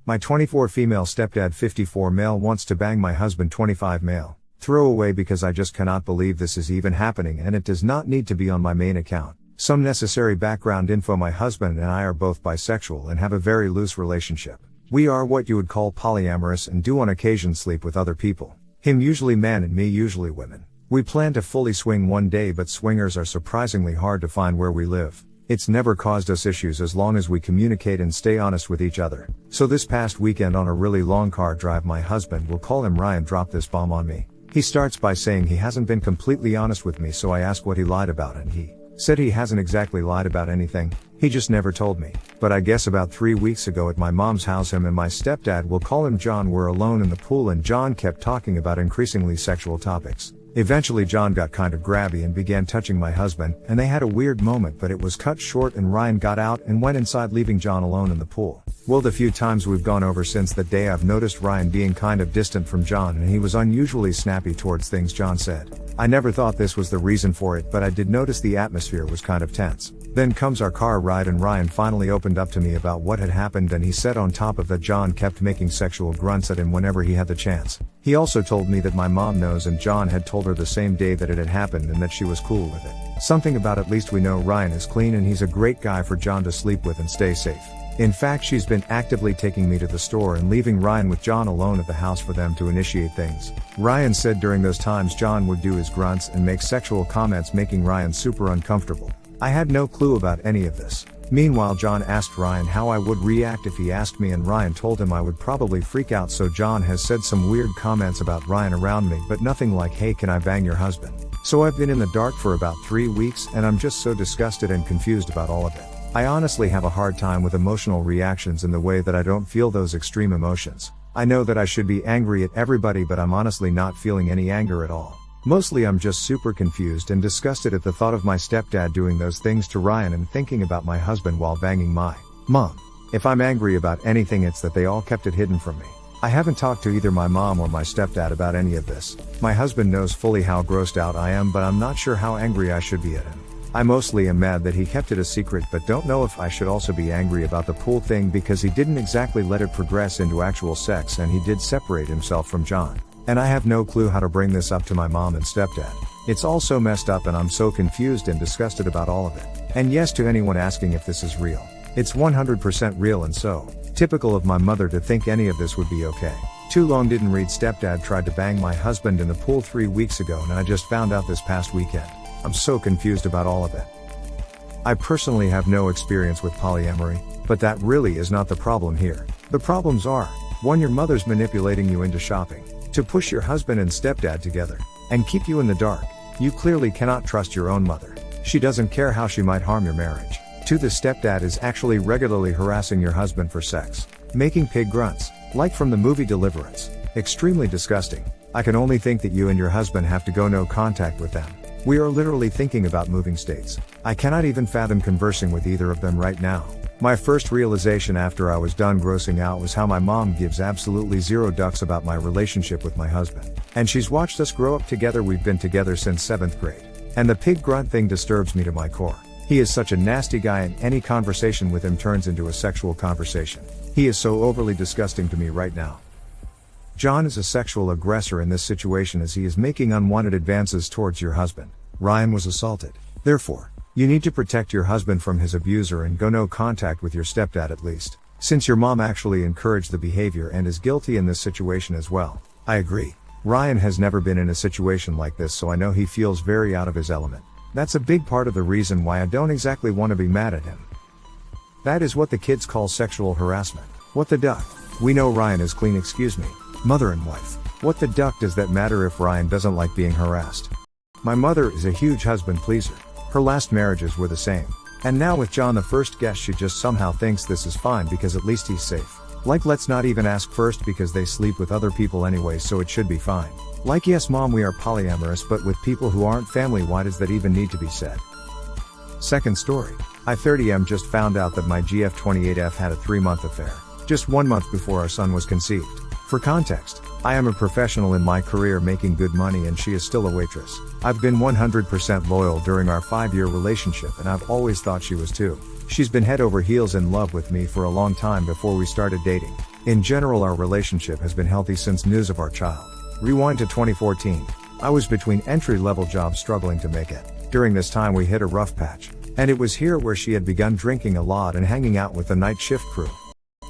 My 24 female stepdad 54 male wants to bang my husband 25 male. Throw away because I just cannot believe this is even happening and it does not need to be on my main account. Some necessary background info: my husband and I are both bisexual and have a very loose relationship. We are what you would call polyamorous and do on occasion sleep with other people. Him usually men and me usually women. We plan to fully swing one day, but swingers are surprisingly hard to find where we live. It's never caused us issues as long as we communicate and stay honest with each other. So this past weekend on a really long car drive, my husband, we'll call him Ryan, dropped this bomb on me. He starts by saying he hasn't been completely honest with me, so I ask what he lied about and he said he hasn't exactly lied about anything, he just never told me. But I guess about 3 weeks ago at my mom's house, him and my stepdad, we'll call him John, were alone in the pool and John kept talking about increasingly sexual topics. Eventually John got kind of grabby and began touching my husband, and they had a weird moment, but it was cut short and Ryan got out and went inside, leaving John alone in the pool. Well, the few times we've gone over since that day, I've noticed Ryan being kind of distant from John, and he was unusually snappy towards things John said. I never thought this was the reason for it, but I did notice the atmosphere was kind of tense. Then comes our car ride and Ryan finally opened up to me about what had happened, and he said on top of that John kept making sexual grunts at him whenever he had the chance. He also told me that my mom knows and John had told her the same day that it had happened and that she was cool with it. Something about at least we know Ryan is clean and he's a great guy for John to sleep with and stay safe. In fact, she's been actively taking me to the store and leaving Ryan with John alone at the house for them to initiate things. Ryan said during those times John would do his grunts and make sexual comments, making Ryan super uncomfortable. I had no clue about any of this. Meanwhile, John asked Ryan how I would react if he asked me, and Ryan told him I would probably freak out. So John has said some weird comments about Ryan around me, but nothing like, "Hey, can I bang your husband?" So I've been in the dark for about 3 weeks and I'm just so disgusted and confused about all of it. I honestly have a hard time with emotional reactions in the way that I don't feel those extreme emotions. I know that I should be angry at everybody, but I'm honestly not feeling any anger at all. Mostly I'm just super confused and disgusted at the thought of my stepdad doing those things to Ryan and thinking about my husband while banging my mom. If I'm angry about anything, it's that they all kept it hidden from me. I haven't talked to either my mom or my stepdad about any of this. My husband knows fully how grossed out I am, but I'm not sure how angry I should be at him. I mostly am mad that he kept it a secret, but don't know if I should also be angry about the pool thing because he didn't exactly let it progress into actual sex and he did separate himself from John. And I have no clue how to bring this up to my mom and stepdad. It's all so messed up and I'm so confused and disgusted about all of it. And yes, to anyone asking if this is real, it's 100% real, and so typical of my mother to think any of this would be okay. Too long didn't read. Stepdad tried to bang my husband in the pool 3 weeks ago and I just found out this past weekend. I'm so confused about all of it. I personally have no experience with polyamory, but that really is not the problem here. The problems are: 1. Your mother's manipulating you into shopping to push your husband and stepdad together and keep you in the dark. You clearly cannot trust your own mother. She doesn't care how she might harm your marriage. 2. The stepdad is actually regularly harassing your husband for sex, making pig grunts, like from the movie Deliverance. Extremely disgusting. I can only think that you and your husband have to go no contact with them. We are literally thinking about moving states. I cannot even fathom conversing with either of them right now. My first realization after I was done grossing out was how my mom gives absolutely zero ducks about my relationship with my husband. And she's watched us grow up together. We've been together since 7th grade. And the pig grunt thing disturbs me to my core. He is such a nasty guy and any conversation with him turns into a sexual conversation. He is so overly disgusting to me right now. John is a sexual aggressor in this situation as he is making unwanted advances towards your husband. Ryan was assaulted. Therefore, you need to protect your husband from his abuser and go no contact with your stepdad at least, since your mom actually encouraged the behavior and is guilty in this situation as well. I agree. Ryan has never been in a situation like this, so I know he feels very out of his element. That's a big part of the reason why I don't exactly want to be mad at him. That is what the kids call sexual harassment. What the duck? We know Ryan is clean, excuse me, mother and wife. What the duck does that matter if Ryan doesn't like being harassed? My mother is a huge husband pleaser. Her last marriages were the same. And now with John the first guest, she just somehow thinks this is fine because at least he's safe. Like, let's not even ask first because they sleep with other people anyway, so it should be fine. Like, yes mom, we are polyamorous, but with people who aren't family. Why does that even need to be said? Second story. I 30M just found out that my GF28F had a 3-month affair, just 1 month before our son was conceived. For context, I am a professional in my career making good money and she is still a waitress. I've been 100% loyal during our 5-year relationship and I've always thought she was too. She's been head over heels in love with me for a long time before we started dating. In general, our relationship has been healthy since news of our child. Rewind to 2014. I was between entry-level jobs struggling to make it. During this time we hit a rough patch. And it was here where she had begun drinking a lot and hanging out with the night shift crew.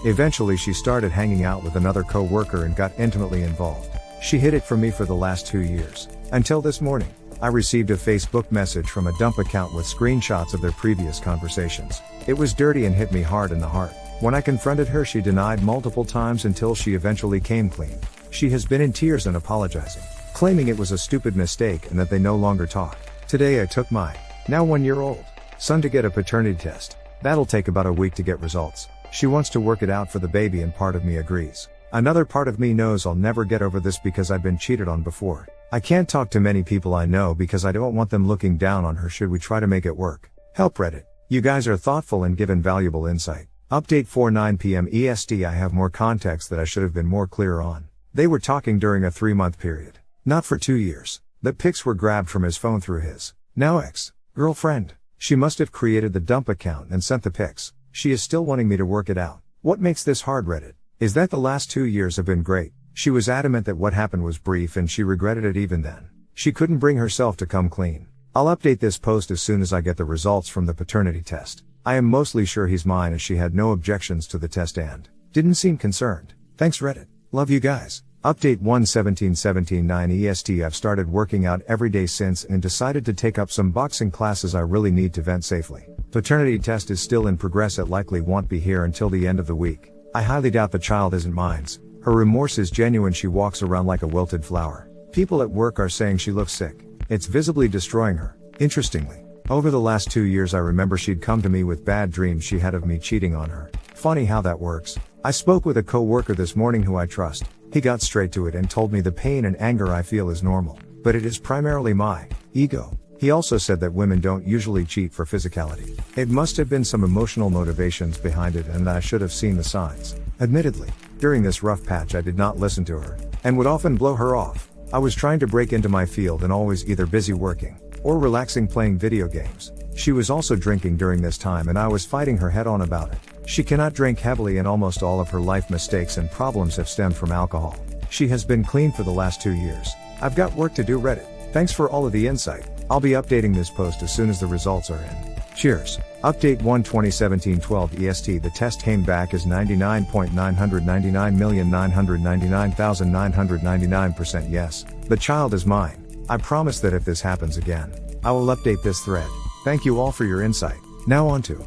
Eventually she started hanging out with another co-worker and got intimately involved. She hid it from me for the last 2 years. Until this morning, I received a Facebook message from a dump account with screenshots of their previous conversations. It was dirty and hit me hard in the heart. When I confronted her, she denied multiple times until she eventually came clean. She has been in tears and apologizing, claiming it was a stupid mistake and that they no longer talk. Today I took my, now 1-year-old, son to get a paternity test. That'll take about a week to get results. She wants to work it out for the baby and part of me agrees. Another part of me knows I'll never get over this because I've been cheated on before. I can't talk to many people I know because I don't want them looking down on her should we try to make it work. Help Reddit. You guys are thoughtful and give invaluable insight. Update 4:09 p.m. EST. I have more context that I should have been more clear on. They were talking during a 3-month period. Not for 2 years. The pics were grabbed from his phone through his now ex-girlfriend. She must have created the dump account and sent the pics. She is still wanting me to work it out. What makes this hard, Reddit? Is that the last 2 years have been great. She was adamant that what happened was brief and she regretted it even then. She couldn't bring herself to come clean. I'll update this post as soon as I get the results from the paternity test. I am mostly sure he's mine as she had no objections to the test and didn't seem concerned. Thanks Reddit. Love you guys. Update 1:17:17:9 EST. I've started working out every day since and decided to take up some boxing classes. I really need to vent safely. Paternity test is still in progress. It likely won't be here until the end of the week. I highly doubt the child isn't mine. Her remorse is genuine. She walks around like a wilted flower. People at work are saying she looks sick. It's visibly destroying her. Interestingly, over the last 2 years I remember she'd come to me with bad dreams she had of me cheating on her. Funny how that works. I spoke with a co-worker this morning who I trust. He got straight to it and told me the pain and anger I feel is normal, but it is primarily my ego. He also said that women don't usually cheat for physicality. It must have been some emotional motivations behind it and that I should have seen the signs. Admittedly, during this rough patch I did not listen to her, and would often blow her off. I was trying to break into my field and always either busy working, or relaxing playing video games. She was also drinking during this time and I was fighting her head on about it. She cannot drink heavily and almost all of her life mistakes and problems have stemmed from alcohol. She has been clean for the last 2 years. I've got work to do. Reddit. Thanks for all of the insight. I'll be updating this post as soon as the results are in. Cheers. Update 1/2017-12 EST. The test came back as 99.999,999,999% yes. The child is mine. I promise that if this happens again, I will update this thread. Thank you all for your insight. Now on to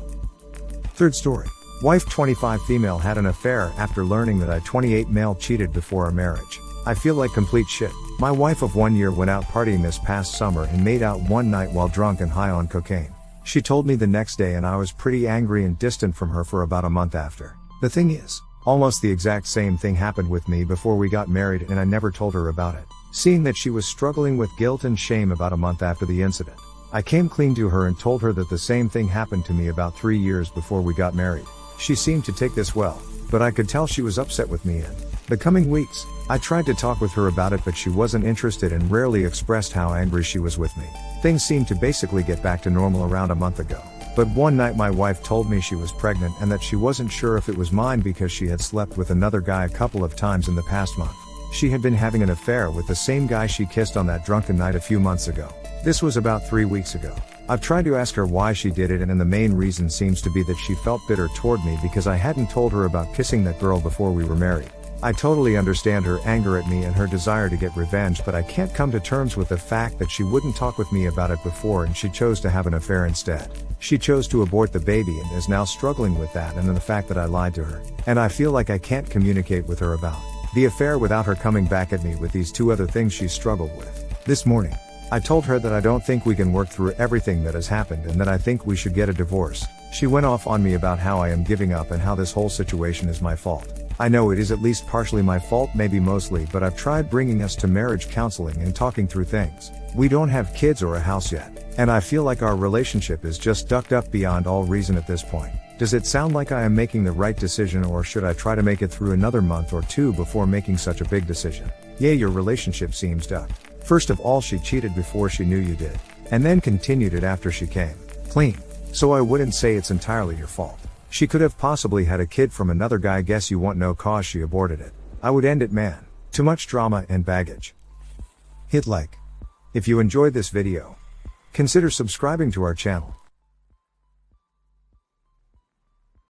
third story. Wife 25 female had an affair after learning that I 28 male cheated before our marriage. I feel like complete shit. My wife of 1 year went out partying this past summer and made out one night while drunk and high on cocaine. She told me the next day and I was pretty angry and distant from her for about a month after. The thing is, almost the exact same thing happened with me before we got married and I never told her about it. Seeing that she was struggling with guilt and shame about a month after the incident, I came clean to her and told her that the same thing happened to me about 3 years before we got married. She seemed to take this well, but I could tell she was upset with me in the coming weeks. I tried to talk with her about it but she wasn't interested and rarely expressed how angry she was with me. Things seemed to basically get back to normal around a month ago. But one night my wife told me she was pregnant and that she wasn't sure if it was mine because she had slept with another guy a couple of times in the past month. She had been having an affair with the same guy she kissed on that drunken night a few months ago. This was about 3 weeks ago. I've tried to ask her why she did it and the main reason seems to be that she felt bitter toward me because I hadn't told her about kissing that girl before we were married. I totally understand her anger at me and her desire to get revenge, but I can't come to terms with the fact that she wouldn't talk with me about it before and she chose to have an affair instead. She chose to abort the baby and is now struggling with that and then the fact that I lied to her. And I feel like I can't communicate with her about the affair without her coming back at me with these 2 other things she struggled with. This morning, I told her that I don't think we can work through everything that has happened and that I think we should get a divorce. She went off on me about how I am giving up and how this whole situation is my fault. I know it is at least partially my fault, maybe mostly, but I've tried bringing us to marriage counseling and talking through things. We don't have kids or a house yet, and I feel like our relationship is just stuck up beyond all reason at this point. Does it sound like I am making the right decision or should I try to make it through another month or 2 before making such a big decision? Yeah, your relationship seems stuck. First of all, she cheated before she knew you did, and then continued it after she came clean. So I wouldn't say it's entirely your fault. She could have possibly had a kid from another guy, guess you want no cause she aborted it. I would end it, man. Too much drama and baggage. Hit like. If you enjoyed this video, consider subscribing to our channel.